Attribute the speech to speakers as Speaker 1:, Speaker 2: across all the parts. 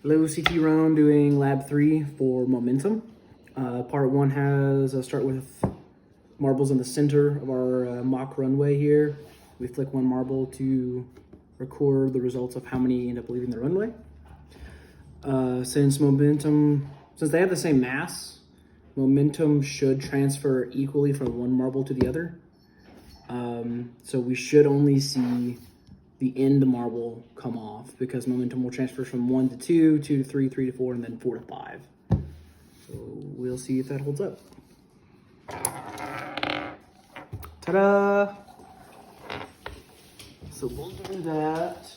Speaker 1: Hello, CT Roan doing lab 3 for momentum. Part 1 has start with marbles in the center of our mock runway here. We flick one marble to record the results of how many end up leaving the runway. Since they have the same mass, momentum should transfer equally from one marble to the other. So we should only see the end marble come off because momentum will transfer from 1 to 2, 2 to 3, 3 to 4, and then 4 to 5. So we'll see if that holds up. Ta-da! So we'll do that.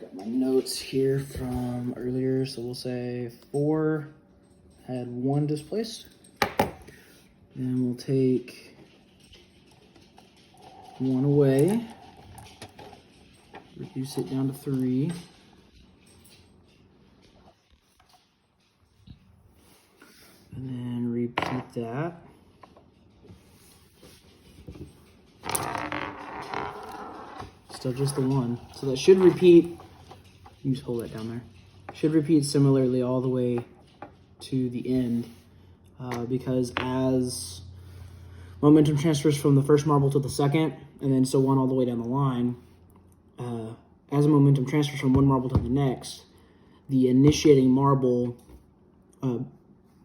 Speaker 1: Got my notes here from earlier, so we'll say 4 had 1 displaced. And we'll take 1 away, reduce it down to 3. And then repeat that. Still just the 1. So that should repeat, you just hold that down there. Should repeat similarly all the way to the end because as momentum transfers from the first marble to the second, and then so on all the way down the line, as a momentum transfers from one marble to the next, the initiating marble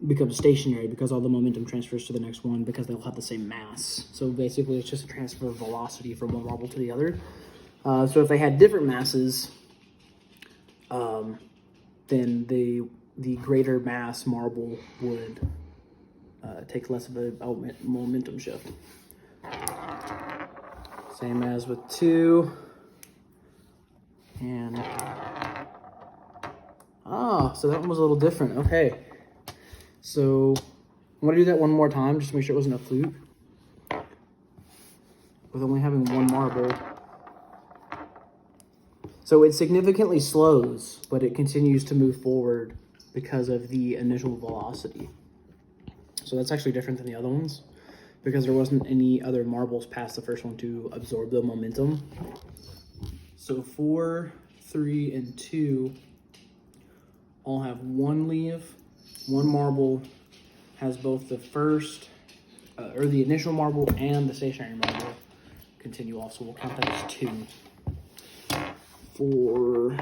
Speaker 1: becomes stationary because all the momentum transfers to the next one because they'll have the same mass. So basically it's just a transfer of velocity from one marble to the other. So if they had different masses, then the greater mass marble would take less of a momentum shift. Same as with 2. And so that one was a little different. Okay. So I'm gonna do that one more time just to make sure it wasn't a fluke. With only having 1 marble. So it significantly slows, but it continues to move forward because of the initial velocity. So that's actually different than the other ones because there wasn't any other marbles past the first one to absorb the momentum. So 4, 3, and 2 all have 1 leave. 1 marble has both the first, or the initial marble and the stationary marble continue off. So we'll count that as 2. For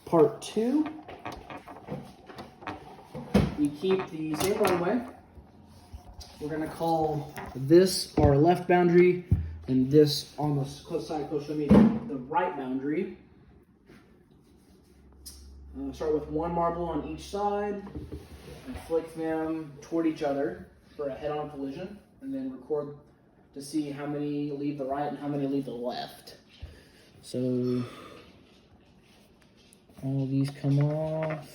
Speaker 1: part 2, we keep the same runway. We're going to call this our left boundary, and this on the side close to me, the right boundary. Start with 1 marble on each side, and flick them toward each other for a head-on collision, and then record to see how many leave the right and how many leave the left. So all of these come off.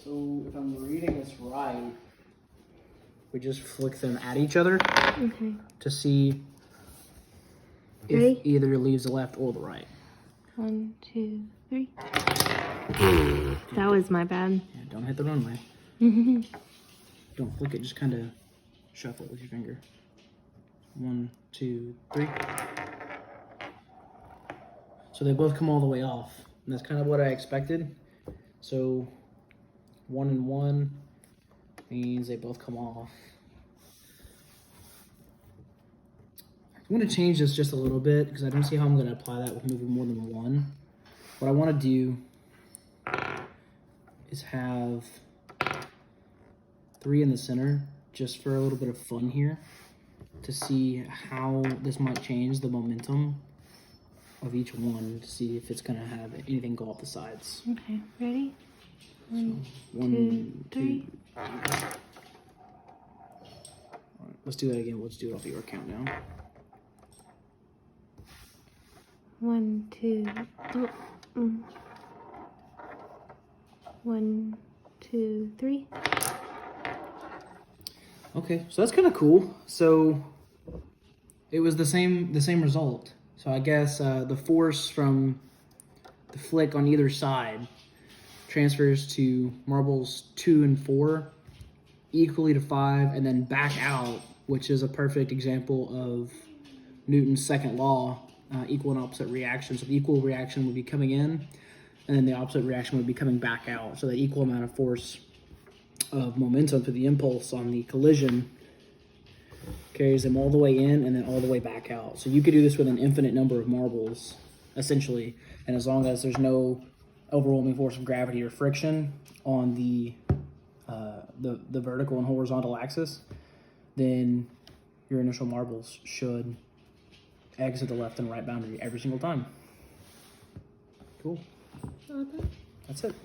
Speaker 1: So if I'm reading this right, we just flick them at each other to see if either leaves the left or the right.
Speaker 2: 1, 2, 3. That was my bad.
Speaker 1: Yeah, don't hit the runway. Don't flick it, just kind of shuffle it with your finger. 1, 2, 3. So they both come all the way off. And that's kind of what I expected. So 1 and 1 means they both come off. I'm going to change this just a little bit because I don't see how I'm going to apply that with moving more than 1. What I want to do is have 3 in the center just for a little bit of fun here to see how this might change the momentum of each one to see if it's going to have anything go off the sides.
Speaker 2: Okay, ready? 1,
Speaker 1: So, 1,
Speaker 2: 2, 3.
Speaker 1: 2. All right, let's do that again. Let's do it off your count now.
Speaker 2: 1, 2. 1, 2, 3.
Speaker 1: Okay, so that's kind of cool. So It was the same result. So I guess the force from the flick on either side transfers to marbles 2 and 4 equally to 5, and then back out, which is a perfect example of Newton's second law, equal and opposite reaction. So the equal reaction would be coming in, and then the opposite reaction would be coming back out. So the equal amount of force of momentum to the impulse on the collision carries them all the way in and then all the way back out. So you could do this with an infinite number of marbles, essentially, and as long as there's no overwhelming force of gravity or friction on the vertical and horizontal axis, then your initial marbles should exit the left and right boundary every single time. Cool.
Speaker 2: Okay.
Speaker 1: That's it.